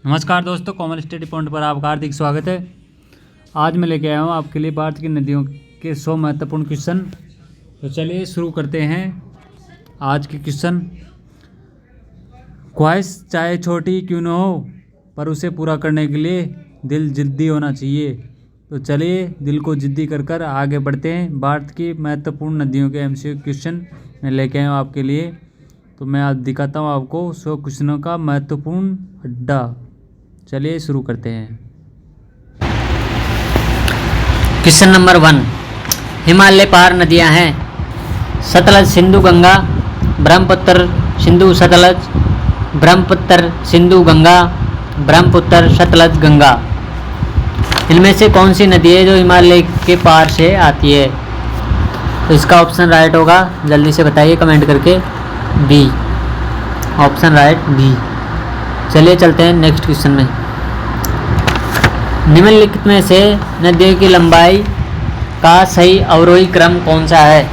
नमस्कार दोस्तों, common study point पर आपका हार्दिक स्वागत है। आज मैं लेके आया हूँ आपके लिए भारत की नदियों के 100 महत्वपूर्ण क्वेश्चन। तो चलिए शुरू करते हैं आज के क्वेश्चन। ख्वाहिश चाहे छोटी क्यों न हो, पर उसे पूरा करने के लिए दिल जिद्दी होना चाहिए। तो चलिए दिल को जिद्दी कर आगे बढ़ते हैं। भारत की महत्वपूर्ण नदियों के MCQ क्वेश्चन मैं लेके आया हूँ आपके लिए। तो मैं आज दिखाता हूँ आपको 100 क्वेश्चनों का महत्वपूर्ण अड्डा। चलिए शुरू करते हैं। क्वेश्चन नंबर 1, हिमालय पार नदियां हैं सतलज, सिंधु, गंगा, ब्रह्मपुत्र, सिंधु, सतलज, ब्रह्मपुत्र, सिंधु, गंगा, ब्रह्मपुत्र, सतलज, गंगा। इनमें से कौन सी नदी है जो हिमालय के पार से आती है? तो इसका ऑप्शन राइट होगा, जल्दी से बताइए कमेंट करके। B, option right B. चलिए चलते हैं नेक्स्ट क्वेश्चन में। निम्नलिखित में से नदियों की लंबाई का सही अवरोही क्रम कौन सा है?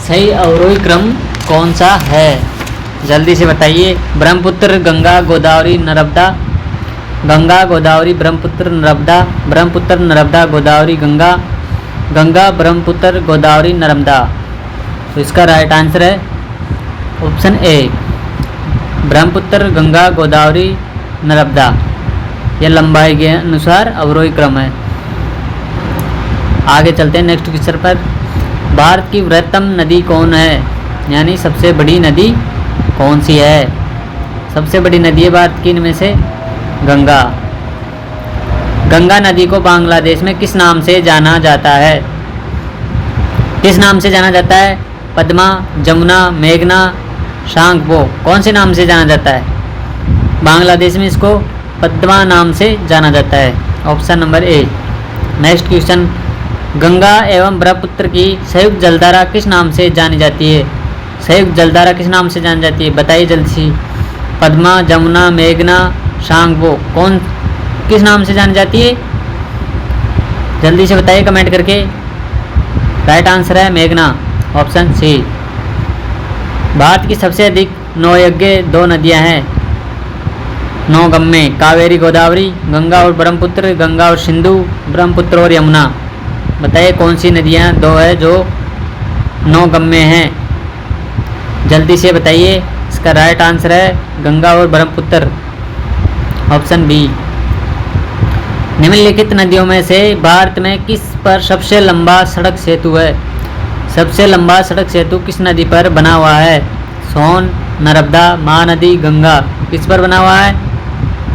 सही अवरोही क्रम कौन सा है? जल्दी से बताइए। ब्रह्मपुत्र, गंगा, गोदावरी, नर्मदा, गंगा, गोदावरी, ब्रह्मपुत्र, नर्मदा, ब्रह्मपुत्र, नर्मदा, गोदावरी, गंगा, गंगा, ब्रह्मपुत्र, गोदावरी, नर्मदा। तो इसका राइट आंसर है ऑप्शन ए, ब्रह्मपुत्र, गंगा, गोदावरी, नर्मदा। यह लंबाई के अनुसार अवरोही क्रम है। आगे चलते हैं नेक्स्ट क्वेश्चन पर। भारत की वृहत्तम नदी कौन है? यानी सबसे बड़ी नदी कौन सी है? सबसे बड़ी नदी है भारत की इनमें से गंगा। गंगा नदी को बांग्लादेश में किस नाम से जाना जाता है? किस नाम से जाना जाता है? पद्मा, जमुना, मेघना, शांगपो। कौन से नाम से जाना जाता है? बांग्लादेश में इसको पद्मा नाम से जाना जाता है। Option number A. Next question, Ganga एवं ब्रह्मपुत्र की संयुक्त जलधारा किस नाम से जानी जाती है? संयुक्त जलधारा किस नाम से जानी जाती है? बताइए जल्दी से। पद्मा, जमुना, मेघना, शांगपो। कौन किस नाम से जानी जाती है? जल्दी से बताइए कमेंट करके। राइट आंसर है मेघना, ऑप्शन सी। भारत की सबसे अधिक नौयज्ञ 2 नदियां हैं नौगम्य, कावेरी, गोदावरी, गंगा और ब्रह्मपुत्र, गंगा और सिंधु, ब्रह्मपुत्र और यमुना। बताइए कौन सी नदियां 2 है जो नौगम्य हैं? जल्दी से बताइए। इसका राइट आंसर है गंगा और ब्रह्मपुत्र, ऑप्शन बी। निम्नलिखित नदियों में से भारत में किस पर सबसे लंबा सड़क सेतु है? सबसे लंबा सड़क सेतु किस नदी पर बना हुआ है? सोन, नर्मदा, महानदी, गंगा। किस पर बना हुआ है?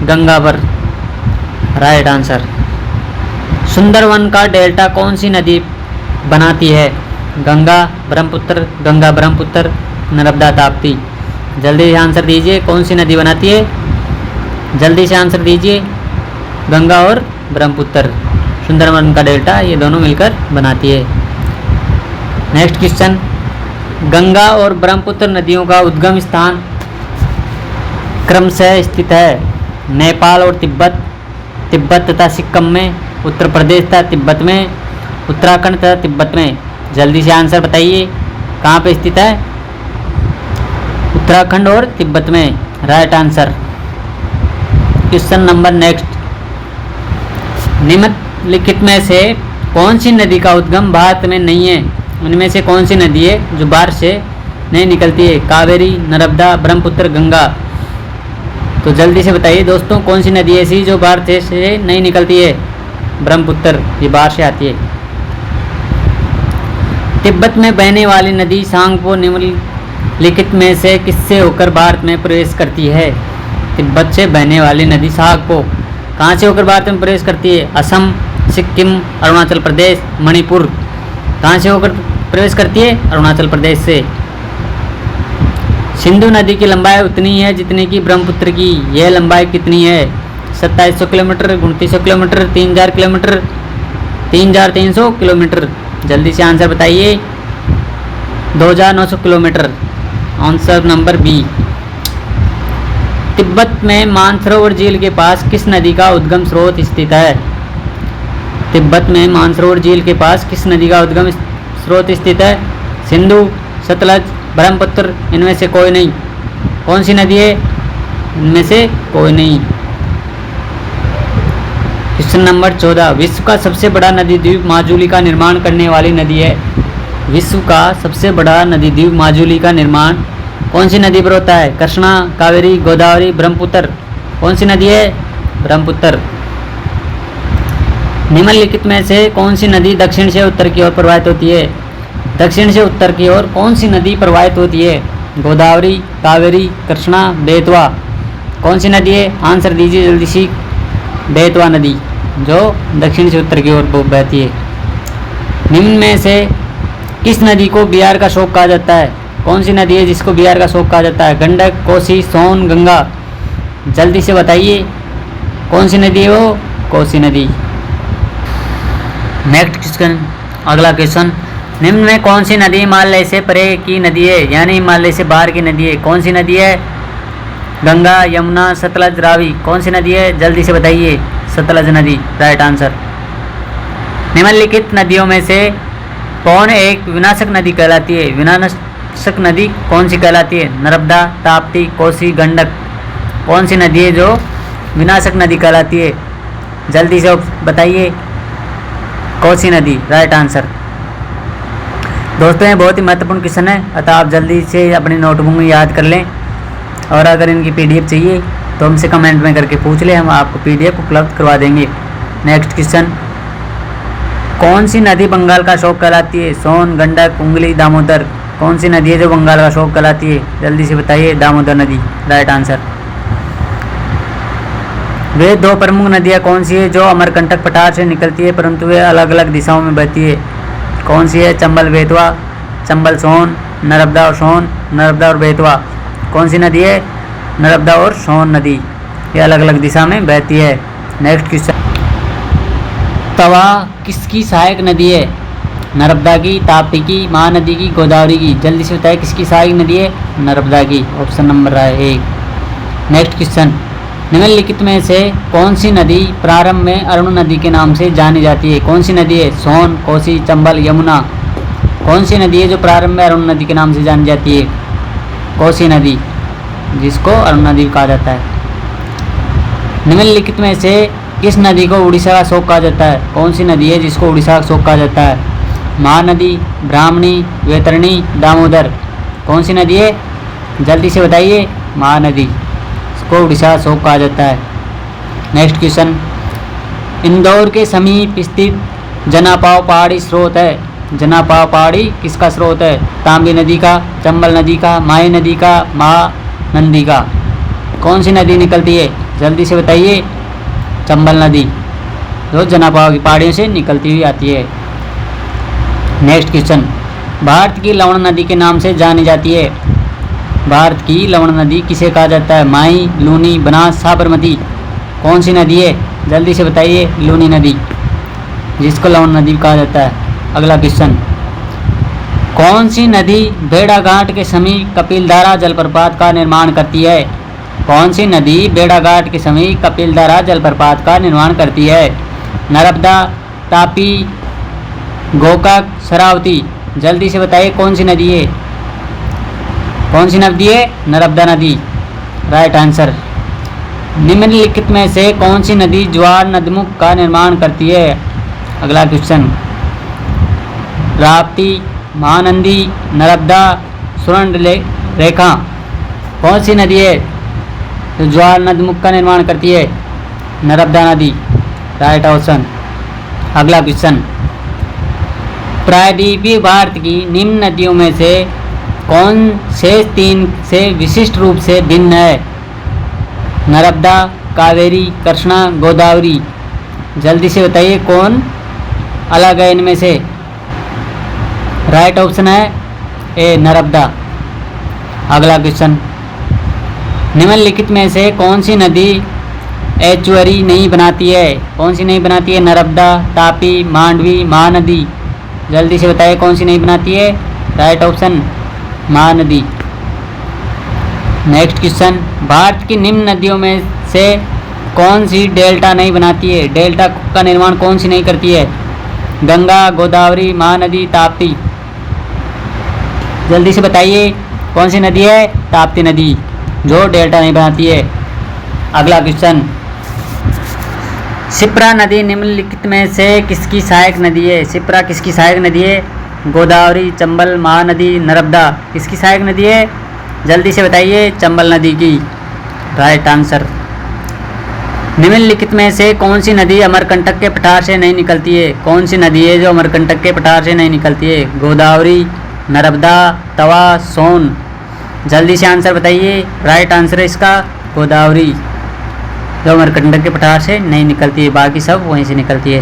गंगा पर। Right answer. सुंदरवन का डेल्टा कौन सी नदी बनाती है? गंगा, ब्रह्मपुत्र, गंगा, ब्रह्मपुत्र, नर्मदा, ताप्ती। जल्दी से आंसर दीजिए, कौन सी नदी बनाती है? जल्दी से आंसर दीजिए। गंगा और ब्रह्मपुत्र, सुंदरवन का डेल्टा ये दोनों मिलकर बनाती है। नेक्स्ट क्वेश्चन, गंगा और ब्रह्मपुत्र नदियों का उद्गम स्थान क्रमशः स्थित है नेपाल और तिब्बत, तिब्बत तथा सिक्किम में, उत्तर प्रदेश तथा तिब्बत में, उत्तराखंड तथा तिब्बत में। जल्दी से आंसर बताइए, कहाँ पे स्थित है? उत्तराखंड और तिब्बत में। Right answer. Question number next, निम्नलिखित में से कौन सी नदी का उद्गम भारत में नहीं है? उनमें से कौन सी नदी है जो भारत से नहीं निकलती है? कावेरी, नर्मदा, ब्रह्मपुत्र, गंगा। तो जल्दी से बताइए दोस्तों, कौन सी नदी ऐसी जो भारत से नहीं निकलती है? ब्रह्मपुत्र, ये बाहर से आती है। तिब्बत में बहने वाली नदी सांगपो निम्नलिखित में से किससे होकर भारत में प्रवेश करती है? तिब्बत से बहने वाली नदी सांगपो कहाँ से होकर भारत में प्रवेश करती है? असम, सिक्किम, अरुणाचल प्रदेश, मणिपुर। कहाँ से होकर प्रवेश करती है? अरुणाचल प्रदेश से। सिंधु नदी की लंबाई उतनी है जितनी कि ब्रह्मपुत्र की। यह लंबाई कितनी है? 2700 किलोमीटर, 2900 किलोमीटर, 3000 किलोमीटर, 3300 किलोमीटर। जल्दी से आंसर बताइए। 2900 kilometre, answer number B. Tibet में मानसरोवर झील के पास किस नदी का उद्गम स्रोत स्थित है? तिब्बत में मानसरोवर झील के पास किस नदी का उद्गम स्रोत स्थित है? सिंधु, सतलज, ब्रह्मपुत्र। इनमें से कोई नहीं। कौन सी नदी है? इनमें से कोई नहीं। क्वेश्चन नंबर 14, विश्व का सबसे बड़ा नदी द्वीप माजुली का निर्माण करने वाली नदी है। विश्व का सबसे बड़ा नदी द्वीप माजुली का निर्माण कौन सी नदी पर होता है? कृष्णा, कावेरी, गोदावरी, ब्रह्मपुत्र। कौन सी नदी है? ब्रह्मपुत्र। निम्नलिखित में से कौन सी नदी दक्षिण से उत्तर की ओर प्रवाहित होती है? दक्षिण से उत्तर की ओर कौन सी नदी प्रवाहित होती है? गोदावरी, कावेरी, कृष्णा, बेतवा। कौन सी नदी है? आंसर दीजिए जल्दी से। बेतवा नदी जो दक्षिण से उत्तर की ओर बहती है। निम्न में से किस नदी को बिहार का शोक कहा जाता है? कौन सी नदी है जिसको बिहार का शोक कहा जाता है? गंडक, कोसी, सोन, गंगा। जल्दी से बताइए कौन सी नदी है वो? कोसी नदी। नेक्स्ट क्वेश्चन, अगला क्वेश्चन, निम्न में कौन सी नदी हिमालय से परे की नदी है, यानी हिमालय से बाहर की नदी है? कौन सी नदी है? गंगा, यमुना, सतलज, रावी। कौन सी नदी है? जल्दी से बताइए। सतलज नदी, राइट आंसर। निम्नलिखित नदियों में से कौन एक विनाशक नदी कहलाती है? विनाशक नदी कौन सी कहलाती है? नर्मदा, ताप्ती, कोसी, गंडक। कौन सी नदी है जो विनाशक नदी कहलाती है? जल्दी से बताइए। कोसी नदी, राइट आंसर। दोस्तों ये बहुत ही महत्वपूर्ण क्वेश्चन है, अतः आप जल्दी से अपनी नोटबुक में याद कर लें, और अगर इनकी पीडीएफ चाहिए तो हमसे कमेंट में करके पूछ लें, हम आपको पीडीएफ उपलब्ध करवा देंगे। नेक्स्ट क्वेश्चन, कौन सी नदी बंगाल का शोक कहलाती है? सोन, गंडक, उंगली, दामोदर। कौन सी नदी है जो बंगाल का शोक कहलाती है? जल्दी से बताइए। दामोदर नदी, राइट आंसर। वे दो प्रमुख नदियाँ कौन सी है जो अमरकंटक पठार से निकलती है परंतु वे अलग अलग दिशाओं में बहती है? कौन सी है? चंबल, बेतवा, चंबल, सोन, नर्मदा और सोन, नर्मदा और बेतवा। कौन सी नदी है? नर्मदा और सोन नदी, ये अलग अलग दिशा में बहती है। नेक्स्ट क्वेश्चन, तवा किसकी सहायक नदी है? नर्मदा की, ताप्ती की, महानदी की, गोदावरी की। जल्दी से बताइए किसकी सहायक नदी है? नर्मदा की, ऑप्शन नंबर है 1। नेक्स्ट क्वेश्चन, निम्नलिखित में से कौन सी नदी प्रारंभ में अरुण नदी के नाम से जानी जाती है? कौन सी नदी है? सोन, कोसी, चंबल, यमुना। कौन सी नदी है जो प्रारंभ में अरुण नदी के नाम से जानी जाती है? कोसी नदी, जिसको अरुण नदी कहा जाता है। निम्नलिखित में से किस नदी को उड़ीसा का शोक कहा जाता है? कौन सी नदी है जिसको उड़ीसा का शोक कहा जाता है? महानदी, ब्राह्मणी, वैतरणी, दामोदर। कौन सी नदी है? जल्दी से बताइए। महानदी, इसको उड़ीसा का शोक कहा जाता है। नेक्स्ट क्वेश्चन, इंदौर के समीप स्थित जनापाव पहाड़ी स्रोत है। जनापाव पहाड़ी किसका स्रोत है? तांबी नदी का, चंबल नदी का, माई नदी का, महानंदी का। कौन सी नदी निकलती है? जल्दी से बताइए। चंबल नदी, जो जनापाव की पहाड़ियों से निकलती हुई आती है। नेक्स्ट क्वेश्चन, भारत की लवण नदी के नाम से जानी जाती है। भारत की लवण नदी किसे कहा जाता है? माई, लूनी, बनास, साबरमती। कौन सी नदी है? जल्दी से बताइए। लूनी नदी, जिसको लवण नदी कहा जाता है। अगला क्वेश्चन, कौन सी नदी भेड़ाघाट के समीप कपिलधारा जलप्रपात का निर्माण करती है? कौन सी नदी भेड़ाघाट के समीप कपिलधारा जलप्रपात का निर्माण करती है? नर्मदा, तापी, गोकाक, शरावती। जल्दी से बताइए कौन सी नदी है? कौन सी नदी है? नर्मदा नदी, राइट आंसर। निम्नलिखित में से कौन सी नदी ज्वार नदमुख का निर्माण करती है? अगला क्वेश्चन, राप्ती, महानंदी, नर्मदा, स्वर्ण रेखा। कौन सी नदी है जो ज्वार नदमुख का निर्माण करती है? नर्मदा नदी, राइट ऑप्शन। अगला क्वेश्चन, प्रायद्वीपीय भारत की निम्न नदियों में से कौन से 3 से विशिष्ट रूप से भिन्न है? नर्मदा, कावेरी, कृष्णा, गोदावरी। जल्दी से बताइए कौन अलग है इनमें से? राइट ऑप्शन है ए, नर्मदा। अगला क्वेश्चन, निम्नलिखित में से कौन सी नदी एचुअरी नहीं बनाती है? कौन सी नहीं बनाती है? नर्मदा, तापी, मांडवी, महानदी। जल्दी से बताइए कौन सी नहीं बनाती है? Right option Mahanadi. Next question, Bharat की निम्न नदियों में से कौन सी डेल्टा नहीं बनाती है? डेल्टा का निर्माण कौन सी नहीं करती है? गंगा, गोदावरी, महानदी, ताप्ती। जल्दी से बताइए कौन सी नदी है? ताप्ती नदी, जो डेल्टा नहीं बनाती है। अगला क्वेश्चन, शिप्रा नदी निम्नलिखित में से किसकी सहायक नदी है? शिप्रा किसकी सहायक नदी है? गोदावरी, चंबल, महानदी, नर्मदा किसकी सहायक नदी है? जल्दी से बताइए। चंबल नदी की राइट आंसर। निम्नलिखित में से कौन सी नदी अमरकंटक के पठार से नहीं निकलती है? कौन सी नदी है जो अमरकंटक के पठार से नहीं निकलती है? गोदावरी, नर्मदा, तवा, सोन। जल्दी से आंसर बताइए। राइट आंसर है इसका गोदावरी, जो अमरकंटक के पठार से नहीं निकलती है, बाकी सब वहीं से निकलती है।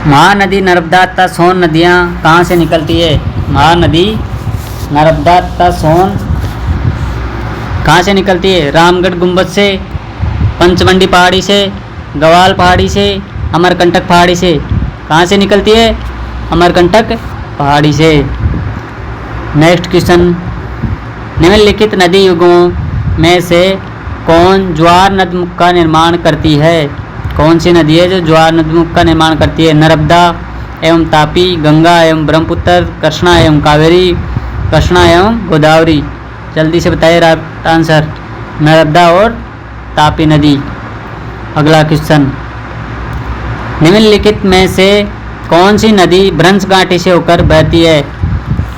महानदी, नर्मदा तथा सोन नदियाँ कहाँ से निकलती है? महानदी, नर्मदा तथा सोन कहाँ से निकलती है? रामगढ़ गुंबद से, पंचमंडी पहाड़ी से, गवाल पहाड़ी से, अमरकंटक पहाड़ी से। कहाँ से निकलती है? अमरकंटक पहाड़ी से। नेक्स्ट क्वेश्चन, निम्नलिखित नदी युगों में से कौन ज्वार नदमुख का निर्माण करती है? कौन सी नदी है जो ज्वार नदमुख का निर्माण करती है? नर्मदा एवं तापी, गंगा एवं ब्रह्मपुत्र, कृष्णा एवं कावेरी, कृष्णा एवं गोदावरी। जल्दी से बताइए राइट आंसर। नर्मदा और तापी नदी। अगला क्वेश्चन, निम्नलिखित में से कौन सी नदी भ्रंश घाटी से होकर बहती है?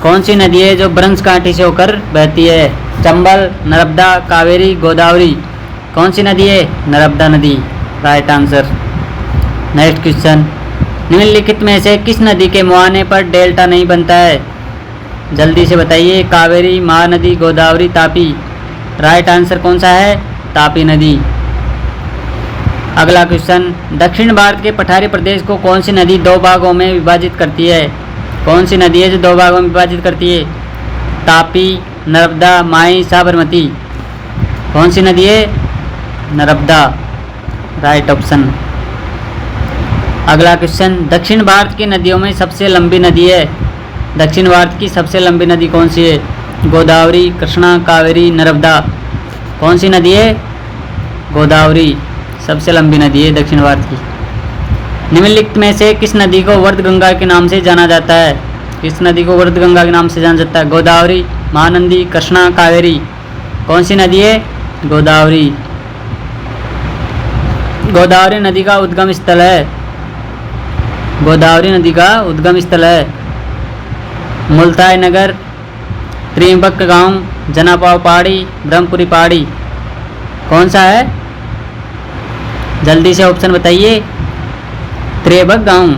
कौन सी नदी है जो भ्रंश घाटी से होकर बहती है? चंबल, नर्मदा, कावेरी, गोदावरी। कौन सी नदी है? नर्मदा नदी राइट आंसर। नेक्स्ट क्वेश्चन, निम्नलिखित में से किस नदी के मुहाने पर डेल्टा नहीं बनता है? जल्दी से बताइए। कावेरी, महानदी, गोदावरी, तापी। राइट आंसर कौन सा है? तापी नदी। अगला क्वेश्चन, दक्षिण भारत के पठारी प्रदेश को कौन सी नदी दो भागों में विभाजित करती है? कौन सी नदी है जो दो भागों में विभाजित करती है? तापी, नर्मदा, माई, साबरमती। कौन सी नदी है? Narmada right option. अगला क्वेश्चन, दक्षिण भारत की नदियों में सबसे लंबी नदी है? दक्षिण भारत की सबसे लंबी नदी कौन सी है? गोदावरी, कृष्णा, कावेरी, नर्मदा। कौन सी नदी है? गोदावरी सबसे लंबी नदी है दक्षिण भारत की। निम्नलिखित में से किस नदी को वर्धगंगा के नाम से जाना जाता है? किस नदी को वर्धगंगा के नाम से जाना जाता है? गोदावरी, महानदी, कृष्णा, कावेरी। कौन सी नदी है? गोदावरी। गोदावरी नदी का उद्गम स्थल है। गोदावरी नदी का उद्गम स्थल है मुल्ताई नगर, त्रिंबक गांव, जनापाव पहाड़ी, ब्रह्मपुरी पहाड़ी। कौन सा है? जल्दी से ऑप्शन बताइए। त्रिंबक गांव,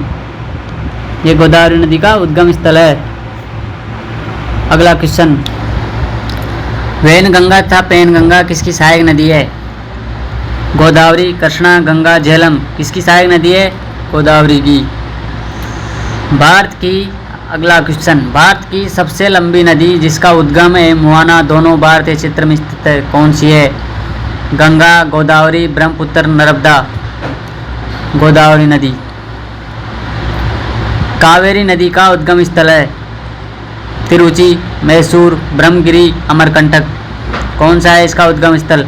ये गोदावरी नदी का उद्गम स्थल है। अगला क्वेश्चन, वैनगंगा तथा पैनगंगा किसकी सहायक नदी है? गोदावरी, कृष्णा, गंगा, झेलम। किसकी सहायक नदी है? गोदावरी की। भारत की अगला क्वेश्चन, भारत की सबसे लंबी नदी जिसका उद्गम है मुहाना दोनों भारतीय क्षेत्र में स्थित है, कौन सी है? गंगा, गोदावरी, ब्रह्मपुत्र, नर्मदा। गोदावरी नदी। कावेरी नदी का उद्गम स्थल है तिरुचि, मैसूर, ब्रह्मगिरी, अमरकंटक। कौन सा है इसका उद्गम स्थल?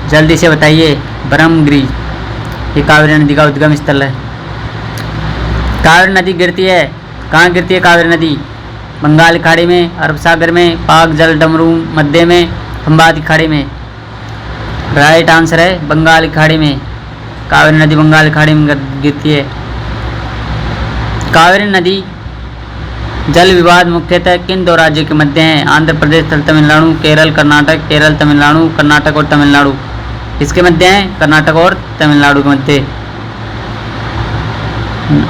जल्दी से बताइए। ब्रह्मगिरी, ये कावेरी नदी का उद्गम स्थल है। कावेरी नदी गिरती है, कहाँ गिरती है कावेरी नदी? बंगाल की खाड़ी में, अरब सागर में, पाक जल डमरू मध्य में, खंबात की खाड़ी में। राइट आंसर है बंगाल की खाड़ी में। कावेरी नदी बंगाल की खाड़ी में गिरती है। कावेरी नदी जल विवाद मुख्यतः किन दो राज्यों के मध्य हैं? आंध्र प्रदेश, तमिलनाडु, केरल, कर्नाटक। केरल, तमिलनाडु, कर्नाटक और तमिलनाडु। किसके मध्य हैं? कर्नाटक और तमिलनाडु के मध्य।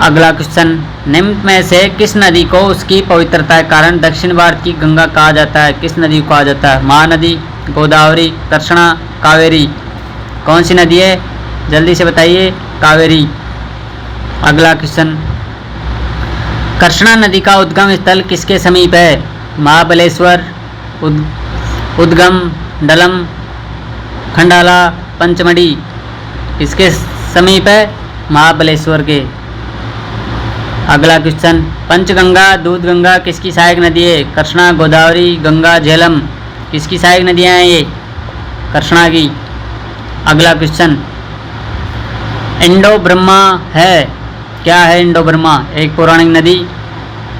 अगला क्वेश्चन, निम्न में से किस नदी को उसकी पवित्रता के कारण दक्षिण भारत की गंगा कहा जाता है? किस नदी को कहा जाता है? महानदी, गोदावरी, कृष्णा, कावेरी। कौन सी नदी है? जल्दी से बताइए। कावेरी। अगला क्वेश्चन, कृष्णा नदी का उद्गम स्थल किसके समीप है? महाबलेश्वर, उद्गम, डलम, खंडाला, पंचमढ़ी। किसके समीप है? महाबलेश्वर के। अगला क्वेश्चन, पंचगंगा, दूधगंगा किसकी सहायक नदी है? कृष्णा, गोदावरी, गंगा, झेलम। किसकी सहायक नदियाँ हैं ये? कृष्णा की। अगला क्वेश्चन, इंडो ब्रह्मा है, क्या है इंडो ब्रह्मा? एक पौराणिक नदी,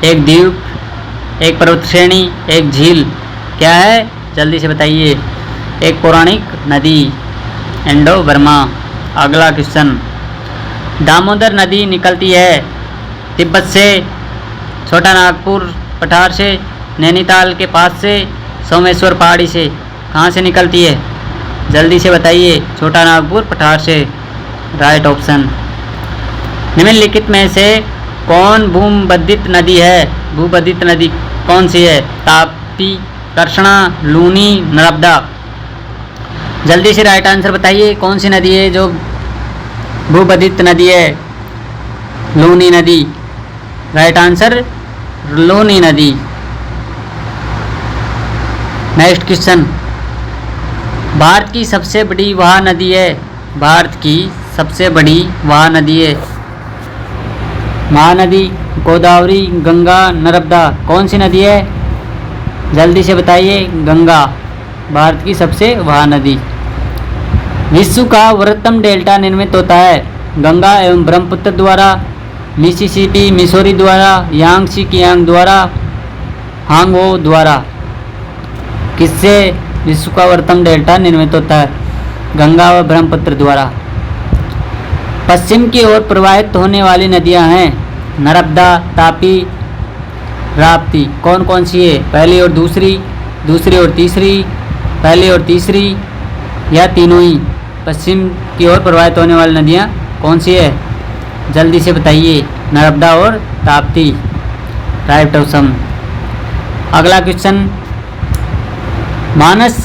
एक द्वीप, एक पर्वत श्रेणी, एक झील। क्या है? जल्दी से बताइए। एक पौराणिक नदी, इंडो ब्रह्मा। अगला क्वेश्चन, दामोदर नदी निकलती है तिब्बत से, छोटा नागपुर पठार से, नैनीताल के पास से, सोमेश्वर पहाड़ी से। कहाँ से निकलती है? जल्दी से बताइए। छोटा नागपुर पठार से, राइट ऑप्शन। निम्नलिखित में से कौन भूमबद्धित नदी है? भूबद्धित नदी कौन सी है? ताप्ती, कृष्णा, लूनी, नर्मदा। जल्दी से राइट आंसर बताइए। कौन सी नदी है जो भूबद्धित नदी है? लूनी नदी। राइट आंसर लूनी नदी। नेक्स्ट क्वेश्चन, भारत की सबसे बड़ी वह नदी है? भारत की सबसे बड़ी वह नदी है? महानदी, गोदावरी, गंगा, नर्मदा। कौन सी नदी है? जल्दी से बताइए। गंगा, भारत की सबसे वह नदी। विश्व का वृहत्तम डेल्टा निर्मित होता है? गंगा एवं ब्रह्मपुत्र द्वारा, मिसिसिपी मिसौरी द्वारा, यांगसी कियांग द्वारा, हांगो द्वारा। किससे विश्व का वृहत्तम डेल्टा निर्मित होता है? गंगा व ब्रह्मपुत्र द्वारा। पश्चिम की ओर प्रवाहित होने वाली नदियां हैं नर्मदा, तापी, राप्ती। कौन कौन सी है? पहली और दूसरी, दूसरी और तीसरी, पहली और तीसरी, या तीनों ही? पश्चिम की ओर प्रवाहित होने वाली नदियां कौन सी है? जल्दी से बताइए। नर्मदा और ताप्ती, राइट ऑप्शन। अगला क्वेश्चन, मानस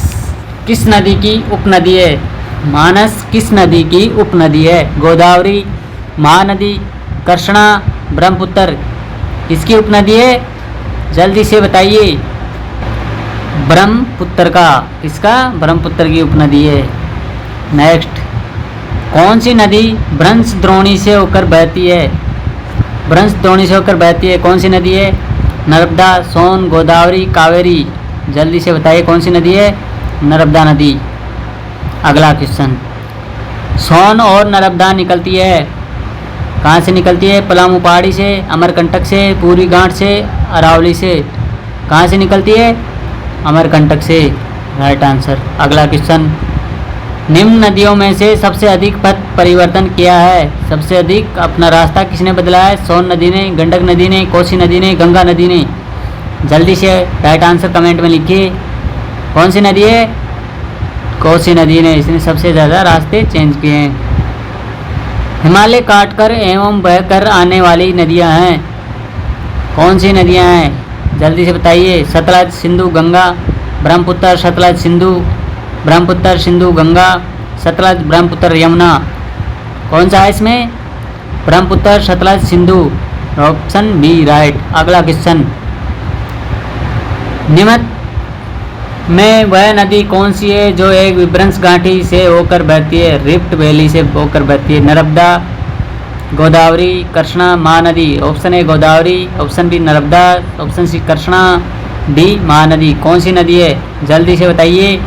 किस नदी की उपनदी है? मानस किस नदी की उपनदी है? गोदावरी, महानदी, कृष्णा, ब्रह्मपुत्र। किसकी उपनदी है? जल्दी से बताइए। ब्रह्मपुत्र का। किसका? ब्रह्मपुत्र की उपनदी है। नेक्स्ट, कौन सी नदी भ्रंश द्रोणी से होकर बहती है? भ्रंश द्रोणी से होकर बहती है कौन सी नदी है? नर्मदा, सोन, गोदावरी, कावेरी। जल्दी से बताइए कौन सी नदी है? नर्मदा नदी। अगला क्वेश्चन, सोन और नर्मदा निकलती है कहाँ से निकलती है? पलामू पहाड़ी से, अमरकंटक से, पूरी गांठ से, अरावली से। कहाँ से निकलती है? अमरकंटक से, राइट आंसर। अगला क्वेश्चन, निम्न नदियों में से सबसे अधिक पथ परिवर्तन किया है? सबसे अधिक अपना रास्ता किसने बदला है? सोन नदी ने, गंडक नदी ने, कोसी नदी ने, गंगा नदी ने। जल्दी से राइट आंसर कमेंट में लिखिए। कौन सी नदी है? कोसी नदी ने। इसने सबसे ज़्यादा रास्ते चेंज किए हैं। हिमालय काटकर एवं बहकर आने वाली नदियां हैं कौन सी नदियां हैं? जल्दी से बताइए। सतलज, सिंधु, गंगा, ब्रह्मपुत्र, सतलज, सिंधु, ब्रह्मपुत्र, सिंधु, गंगा, सतलज, ब्रह्मपुत्र, यमुना। कौन सा है इसमें? Brahmaputra, Sutlej, Sindhu. Option B right. अगला क्वेश्चन, निम्न में वह नदी कौन सी है जो एक विभ्रंश घाटी से होकर बहती है? रिफ्ट वैली से होकर बहती है? Narmada, Godavari, Krishna, Mahanadi. Option A Godavari, option B Narmada, option C Krishna, D Mahanadi. कौन सी नदी है? जल्दी से बताइए।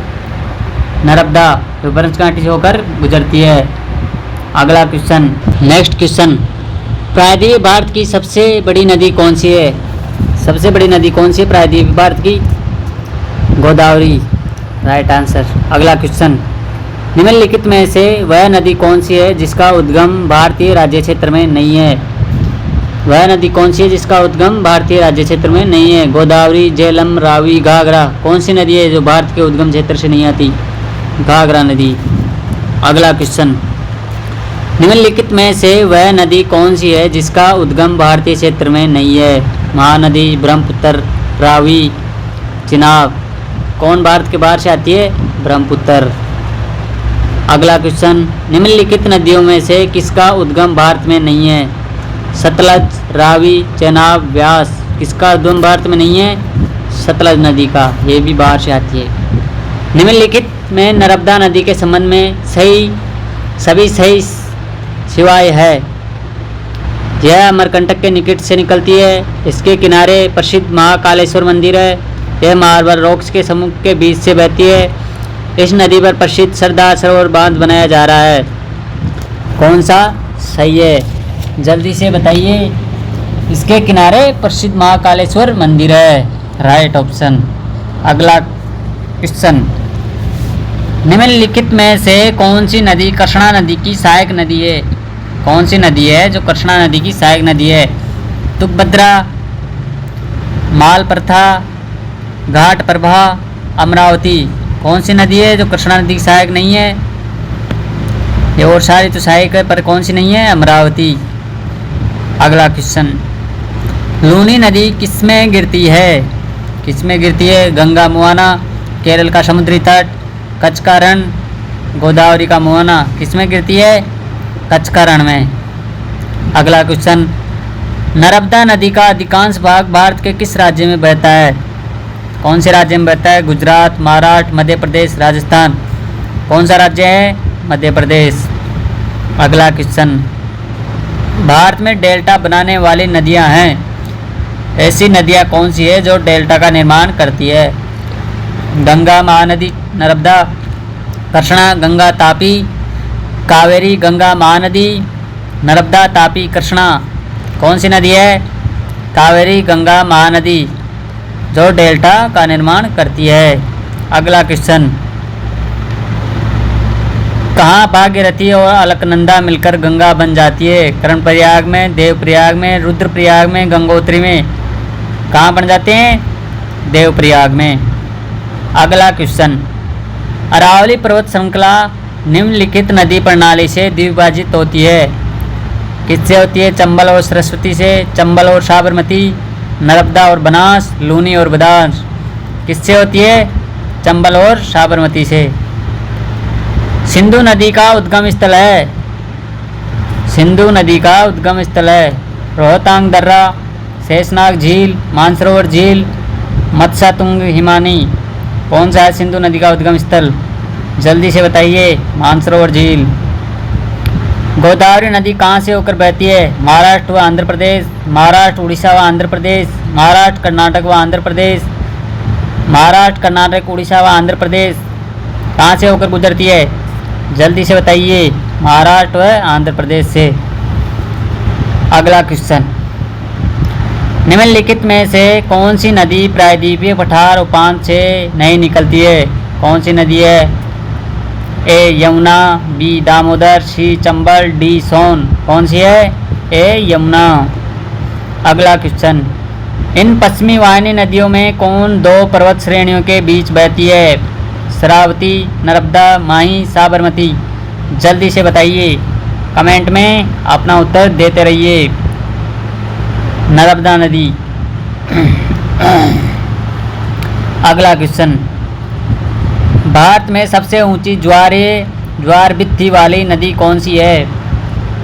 नर्मदा, विभ्रंश घाटी से होकर गुजरती है। अगला क्वेश्चन, नेक्स्ट क्वेश्चन, प्रायद्वीप भारत की सबसे बड़ी नदी कौन सी है? सबसे बड़ी नदी कौन सी है प्रायद्वीप भारत की? Godavari, right answer. अगला क्वेश्चन, निम्नलिखित में से वह नदी कौन सी है जिसका उद्गम भारतीय राज्य क्षेत्र में नहीं है? वह नदी कौन सी है जिसका उद्गम भारतीय राज्य क्षेत्र में नहीं है? गोदावरी, झेलम, रावी, घाघरा। कौन सी नदी है जो भारत के उद्गम क्षेत्र से नहीं आती? घाघरा नदी। अगला क्वेश्चन, निम्नलिखित में से वह नदी कौन सी है जिसका उद्गम भारतीय क्षेत्र में नहीं है? महानदी, ब्रह्मपुत्र, रावी, चिनाब। कौन भारत के बाहर से आती है? ब्रह्मपुत्र। अगला क्वेश्चन, निम्नलिखित नदियों में से किसका उद्गम भारत में नहीं है? सतलज, रावी, चेनाब, व्यास। किसका उद्गम भारत में नहीं है? सतलज नदी का, ये भी बाहर से आती है। निम्नलिखित में नर्मदा नदी के संबंध में सभी सही सिवाय है। यह अमरकंटक के निकट से निकलती है। इसके किनारे प्रसिद्ध महाकालेश्वर मंदिर है। यह मार्बल रॉक्स के समूह के बीच से बहती है। इस नदी पर प्रसिद्ध सरदार सरोवर बांध बनाया जा रहा है। कौन सा सही है? जल्दी से बताइए। इसके किनारे प्रसिद्ध महाकालेश्वर मंदिर है, राइट ऑप्शन। अगला क्वेश्चन, निम्नलिखित में से कौन सी नदी कृष्णा नदी की सहायक नदी है? कौन सी नदी है जो कृष्णा नदी की सहायक नदी है? तुंगभद्रा, मालप्रथा, घाट प्रभा, अमरावती। कौन सी नदी है जो कृष्णा नदी की सहायक नहीं है? ये और सारी तो सहायक है पर कौन सी नहीं है? अमरावती। अगला क्वेश्चन, लूनी नदी किसमें गिरती है? किसमें गिरती है? गंगा मुहाना, केरल का समुद्री तट, कच्छ का रण, गोदावरी का मुहाना। किसमें गिरती है? कच्छ का रण में। अगला क्वेश्चन, नर्मदा नदी का अधिकांश भाग भारत के किस राज्य में बहता है? कौन से राज्य में बहता है? गुजरात, महाराष्ट्र, मध्य प्रदेश, राजस्थान। कौन सा राज्य है? मध्य प्रदेश। अगला क्वेश्चन, भारत में डेल्टा बनाने वाली नदियां हैं, ऐसी नदियां कौन सी है जो डेल्टा का निर्माण करती है? गंगा, महानदी, नर्मदा, कृष्णा, गंगा, तापी, कावेरी, गंगा, महानदी, नर्मदा, तापी, कृष्णा। कौन सी नदी है? कावेरी, गंगा, महानदी जो डेल्टा का निर्माण करती है। अगला क्वेश्चन, कहाँ भागीरथी और अलकनंदा मिलकर गंगा बन जाती है? कर्णप्रयाग में, देवप्रयाग में, रुद्रप्रयाग में, गंगोत्री में। कहाँ बन जाते हैं? देवप्रयाग में। अगला क्वेश्चन, अरावली पर्वत श्रृंखला निम्नलिखित नदी प्रणाली से द्विभाजित होती है? किससे होती है? चंबल और सरस्वती से, चंबल और साबरमती, नर्मदा और बनास, लूनी और बदास। किससे होती है? चंबल और साबरमती से। सिंधु नदी का उद्गम स्थल है? सिंधु नदी का उद्गम स्थल है रोहतांग दर्रा, शेषनाग झील, मानसरोवर झील, मत्स्यातुंग हिमानी। कौन सा है सिंधु नदी का उद्गम स्थल? जल्दी से बताइए। मानसरोवर झील। गोदावरी नदी कहाँ से होकर बहती है? महाराष्ट्र व आंध्र प्रदेश, महाराष्ट्र, उड़ीसा व आंध्र प्रदेश, महाराष्ट्र, कर्नाटक व आंध्र प्रदेश, महाराष्ट्र, कर्नाटक, उड़ीसा व आंध्र प्रदेश। कहाँ से होकर गुजरती है? जल्दी से बताइए। महाराष्ट्र व आंध्र प्रदेश से। अगला क्वेश्चन, निम्नलिखित में से कौन सी नदी प्रायद्वीपीय पठार उपांत से नहीं निकलती है? कौन सी नदी है? ए यमुना, बी दामोदर, सी चंबल, डी सोन। कौन सी है? ए यमुना। अगला क्वेश्चन, इन पश्चिमी वाहिनी नदियों में कौन दो पर्वत श्रेणियों के बीच बहती है? शरावती, नर्मदा, माही, साबरमती। जल्दी से बताइए। कमेंट में अपना उत्तर देते रहिए। नर्मदा नदी। अगला क्वेश्चन, भारत में सबसे ऊंची ज्वार भित्ति वाली नदी कौन सी है?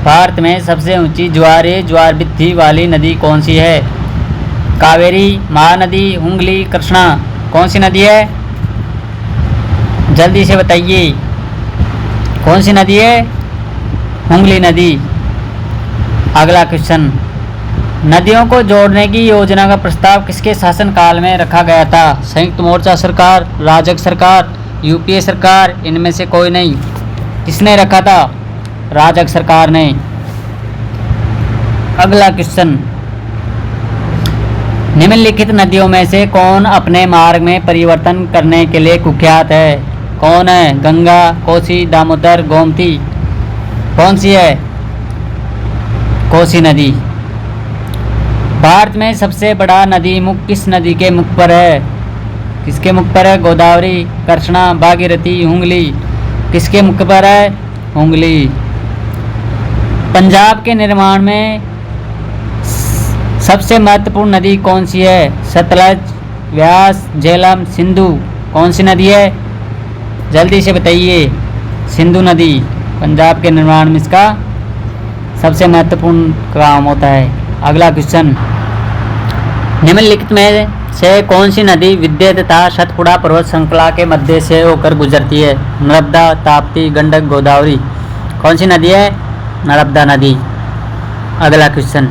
भारत में सबसे ऊंची ज्वार भित्ति वाली नदी कौन सी है? कावेरी, महानदी, हुगली, कृष्णा। कौन सी नदी है? जल्दी से बताइए। कौन सी नदी है? हुगली नदी। अगला क्वेश्चन, नदियों को जोड़ने की योजना का प्रस्ताव किसके शासनकाल में रखा गया था? संयुक्त मोर्चा सरकार, राजग सरकार, यूपीए सरकार, इनमें से कोई नहीं। किसने रखा था? राजग सरकार ने। अगला क्वेश्चन, निम्नलिखित नदियों में से कौन अपने मार्ग में परिवर्तन करने के लिए कुख्यात है? कौन है? गंगा, कोसी, दामोदर, गोमती। कौन सी है? कोसी नदी। भारत में सबसे बड़ा नदी मुख किस नदी के मुख पर है? किसके मुख पर है? गोदावरी, कृष्णा, भागीरथी, हुगली। किसके मुख पर है? हुगली। पंजाब के निर्माण में सबसे महत्वपूर्ण नदी कौन सी है? सतलज, व्यास, झेलम, सिंधु। कौन सी नदी है? जल्दी से बताइए। सिंधु नदी। पंजाब के निर्माण में इसका सबसे महत्वपूर्ण काम होता है। अगला क्वेश्चन, निम्नलिखित में से कौन सी नदी विंध्य तथा सतपुड़ा पर्वत श्रृंखला के मध्य से होकर गुजरती है? नर्मदा, ताप्ती, गंडक, गोदावरी। कौन सी नदी है? नर्मदा नदी। अगला क्वेश्चन,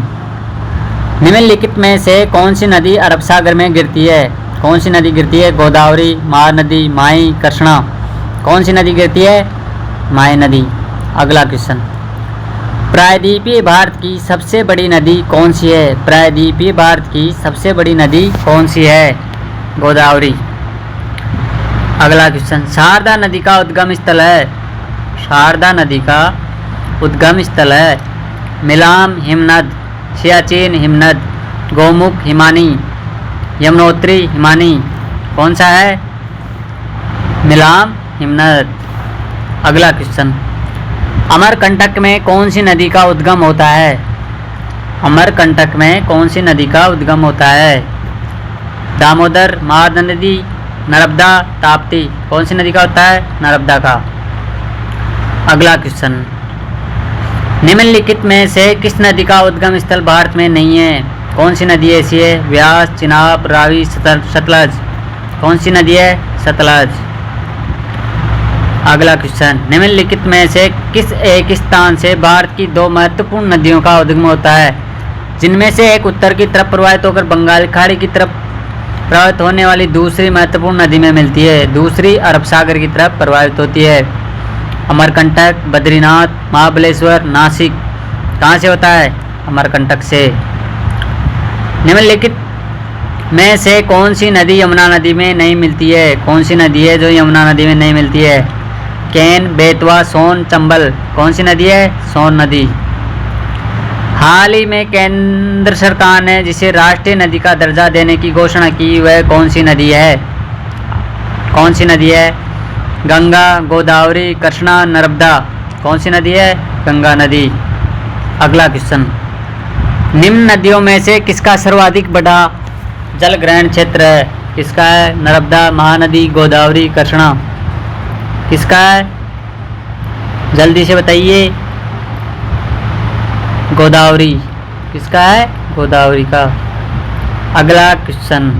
निम्नलिखित में से कौन सी नदी अरब सागर में गिरती है? कौन सी नदी गिरती है? गोदावरी, महानदी, माही, कृष्णा। कौन सी नदी गिरती है? माही नदी। अगला क्वेश्चन, प्रायद्वीपीय भारत की सबसे बड़ी नदी कौन सी है? प्रायद्वीपीय भारत की सबसे बड़ी नदी कौन सी है? गोदावरी। अगला क्वेश्चन, शारदा नदी का उद्गम स्थल है। शारदा नदी का उद्गम स्थल है मिलाम हिमनद, सियाचिन हिमनद, गौमुख हिमानी, यमुनोत्री हिमानी। कौन सा है? मिलाम हिमनद। अगला क्वेश्चन, अमरकंटक में कौन सी नदी का उद्गम होता है? अमरकंटक में कौन सी नदी का उद्गम होता है? दामोदर, महानदी, नर्मदा, ताप्ती। कौन सी नदी का होता है? नर्मदा का। अगला क्वेश्चन, निम्नलिखित में से किस नदी का उद्गम स्थल भारत में नहीं है? कौन सी नदी ऐसी है? व्यास, चिनाब, रावी, सतलज। कौन सी नदी है? सतलज। अगला क्वेश्चन, निम्नलिखित में से किस एक स्थान से भारत की दो महत्वपूर्ण नदियों का उद्गम होता है, जिनमें से एक उत्तर की तरफ प्रवाहित होकर बंगाल की खाड़ी की तरफ प्रवाहित होने वाली दूसरी महत्वपूर्ण नदी में मिलती है, दूसरी अरब सागर की तरफ प्रवाहित होती है? अमरकंटक, बद्रीनाथ, महाबलेश्वर, नासिक। कहाँ से होता है? अमरकंटक से। निम्नलिखित में से कौन सी नदी यमुना नदी में नहीं मिलती है? कौन सी नदी है जो यमुना नदी में नहीं मिलती है? केन, बेतवा, सोन, चंबल। कौन सी नदी है? सोन नदी। हाल ही में केंद्र सरकार ने जिसे राष्ट्रीय नदी का दर्जा देने की घोषणा की, वह कौन सी नदी है? कौन सी नदी है? गंगा, गोदावरी, कृष्णा, नर्मदा। कौन सी नदी है? गंगा नदी। अगला क्वेश्चन, निम्न नदियों में से किसका सर्वाधिक बड़ा जल ग्रहण क्षेत्र है? किसका है? नर्मदा, महानदी, गोदावरी, कृष्णा। किसका है? जल्दी से बताइए। गोदावरी। किसका है? गोदावरी का। अगला क्वेश्चन,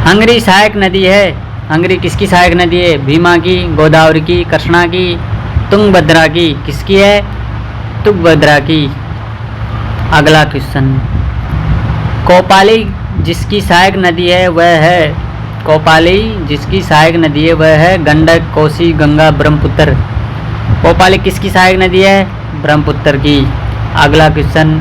हंगरी सहायक नदी है। हंगरी किसकी सहायक नदी है? भीमा की, गोदावरी की, कृष्णा की, तुंगभद्रा की। किसकी है? तुंगभद्रा की। अगला क्वेश्चन, कोपाली जिसकी सहायक नदी है वह है? कोपाली जिसकी सहायक नदी है वह है गंडक, कोसी, गंगा, ब्रह्मपुत्र। कोपाली किसकी सहायक नदी है? ब्रह्मपुत्र की। अगला क्वेश्चन,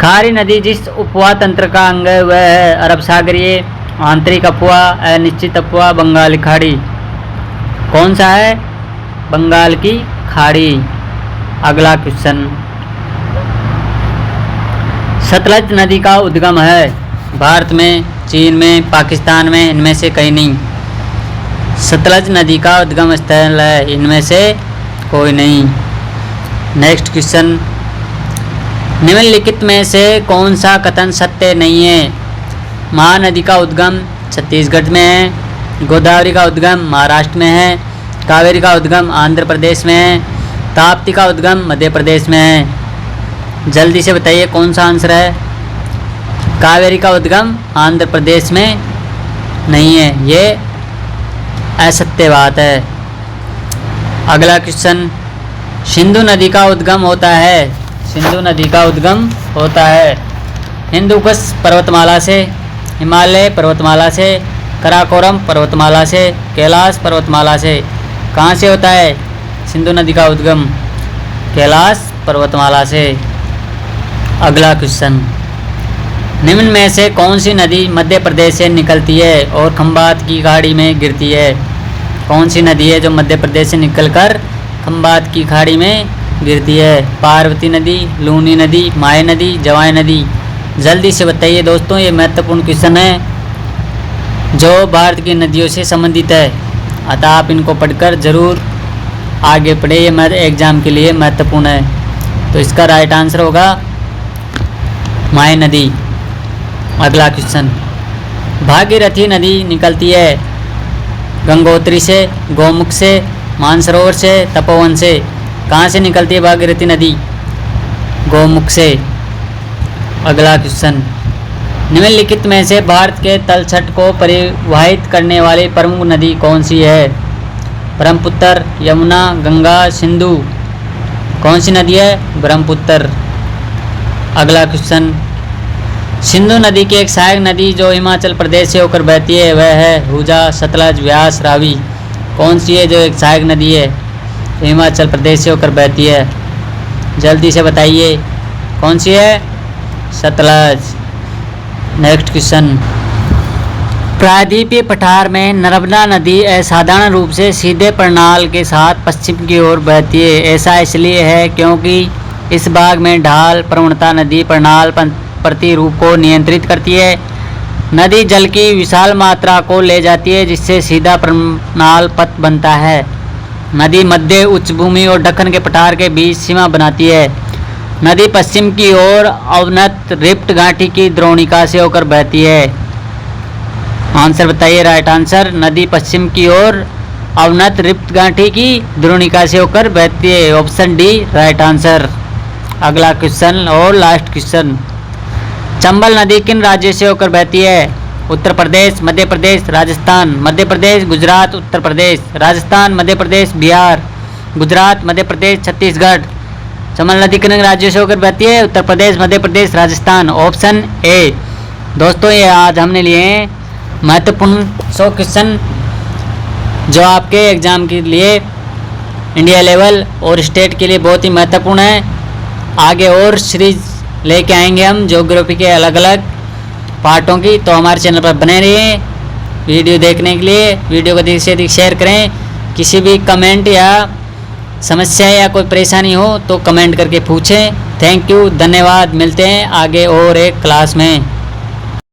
खारी नदी जिस उपवा तंत्र का अंग है वह है? अरब सागरीय, आंतरिक अपवा, अनिश्चित अपवा, बंगाल की खाड़ी। कौन सा है? बंगाल की खाड़ी। अगला क्वेश्चन, सतलज नदी का उद्गम है भारत में, चीन में, पाकिस्तान में, इनमें से कहीं नहीं। सतलज नदी का उद्गम स्थल है, इनमें से कोई नहीं। नेक्स्ट क्वेश्चन, निम्नलिखित में से कौन सा कथन सत्य नहीं है? महानदी का उद्गम छत्तीसगढ़ में है, गोदावरी का उद्गम महाराष्ट्र में है, कावेरी का उद्गम आंध्र प्रदेश में है, ताप्ती का उद्गम मध्य प्रदेश में है। जल्दी से बताइए कौन सा आंसर है? कावेरी का उद्गम आंध्र प्रदेश में नहीं है, ये असत्य बात है। अगला क्वेश्चन, सिंधु नदी का उद्गम होता है। सिंधु नदी का उद्गम होता है हिंदुकुश पर्वतमाला से, हिमालय पर्वतमाला से, कराकोरम पर्वतमाला से, कैलाश पर्वतमाला से। कहाँ से होता है सिंधु नदी का उद्गम? कैलाश पर्वतमाला से। अगला क्वेश्चन, निम्न में से कौन सी नदी मध्य प्रदेश से निकलती है और खंबात की खाड़ी में गिरती है? कौन सी नदी है जो मध्य प्रदेश से निकलकर खंबात की खाड़ी में गिरती है? पार्वती नदी, लूनी नदी, माय नदी, जवाई नदी। जल्दी से बताइए दोस्तों, ये महत्वपूर्ण क्वेश्चन है जो भारत की नदियों से संबंधित है, अतः आप इनको पढ़कर ज़रूर आगे बढ़े, ये एग्जाम के लिए महत्वपूर्ण है। तो इसका राइट आंसर होगा माय नदी। अगला क्वेश्चन, भागीरथी नदी निकलती है गंगोत्री से, गौमुख से, मानसरोवर से, तपोवन से। कहाँ से निकलती है भागीरथी नदी? गौमुख से। अगला क्वेश्चन, निम्नलिखित में से भारत के तलछट को परिवाहित करने वाली प्रमुख नदी कौन सी है? ब्रह्मपुत्र, यमुना, गंगा, सिंधु। कौन सी नदी है? ब्रह्मपुत्र। अगला क्वेश्चन, सिंधु नदी की एक सहायक नदी जो हिमाचल प्रदेश से होकर बहती है वह है हुजा, सतलज, व्यास, रावी। कौन सी है जो एक सहायक नदी है हिमाचल प्रदेश से होकर बहती है? जल्दी से बताइए कौन सी है? सतलज। नेक्स्ट क्वेश्चन, प्रायद्वीपीय पठार में नर्मदा नदी असाधारण रूप से सीधे प्रणाल के साथ पश्चिम की ओर बहती है। ऐसा इसलिए है क्योंकि इस भाग में ढाल प्रवणता नदी प्रणाल प्रतिरूप को नियंत्रित करती है। नदी जल की विशाल मात्रा को ले जाती है जिससे सीधा प्रणाल पथ बनता है। नदी मध्य उच्च भूमि और दक्कन के पठार के बीच सीमा बनाती है। नदी पश्चिम की ओर अवनत रिफ्ट घाटी की द्रोणिका से होकर बहती है। आंसर बताइए, राइट आंसर नदी पश्चिम की ओर अवनत रिफ्ट घाटी की द्रोणिका से होकर बहती है। Option D right answer. अगला क्वेश्चन और लास्ट क्वेश्चन, चंबल नदी किन राज्यों से होकर बहती है? उत्तर प्रदेश, मध्य प्रदेश, राजस्थान। मध्य प्रदेश, गुजरात, उत्तर प्रदेश। राजस्थान, मध्य प्रदेश, बिहार। गुजरात, मध्य प्रदेश, छत्तीसगढ़। चंबल नदी किन राज्यों से होकर बहती है? उत्तर प्रदेश, मध्य प्रदेश, राजस्थान। Option A. दोस्तों ये आज हमने लिए महत्वपूर्ण 100 क्वेश्चन जो आपके एग्ज़ाम के लिए इंडिया लेवल और स्टेट के लिए बहुत ही महत्वपूर्ण है। आगे और सीरीज लेके आएंगे हम ज्योग्राफी के अलग अलग पार्टों की, तो हमारे चैनल पर बने रहिए। वीडियो देखने के लिए वीडियो को अधिक से अधिक शेयर करें। किसी भी कमेंट या समस्या या कोई परेशानी हो तो कमेंट करके पूछें। थैंक यू, धन्यवाद। मिलते हैं आगे और एक क्लास में।